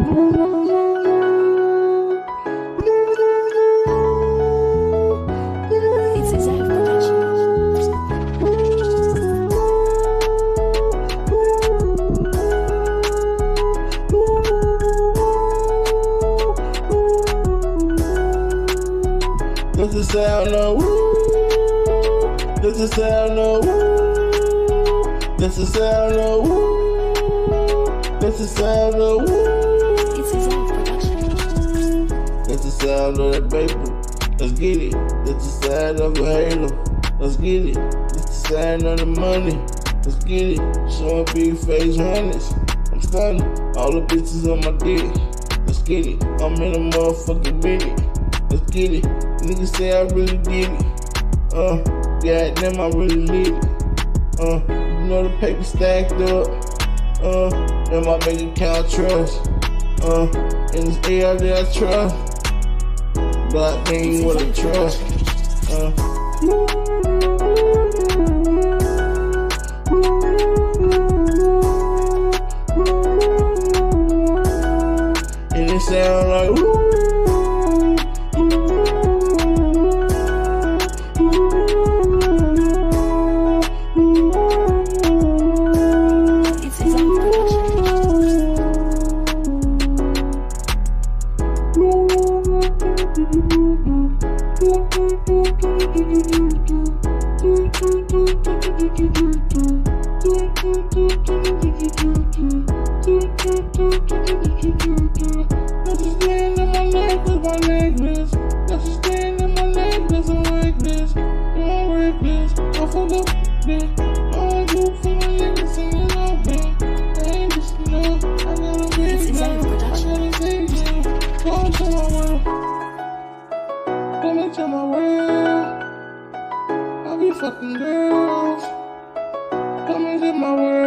It's a Zach production. This is sound of woo. This is sound of woo. This is sound of woo. This is sound of woo. It's a Zach production. That's the sound of that paper. Let's get it. That's the sound of a halo. Let's get it. That's the sound of the money. Let's get it. Showing big face hundreds. I'm stunning. All the bitches on my dick. Let's get it. I'm in a motherfucking minute. Let's get it. Niggas say I really did it. Goddamn, I really need it. You know the paper stacked up. In my bank account trust. In this air that I trust. But I think what I trust. And it sound like woo. It's a Zach Let's just stand in my necklace. Let's just stand in my necklace. I'm like this. I'm reckless. I fuck up this. I do for my niggas singing out there. I ain't just enough. I got a big Zach girl. I production. got a big girl. Come to my world. Come into my world. I be fucking girls. Come into my world.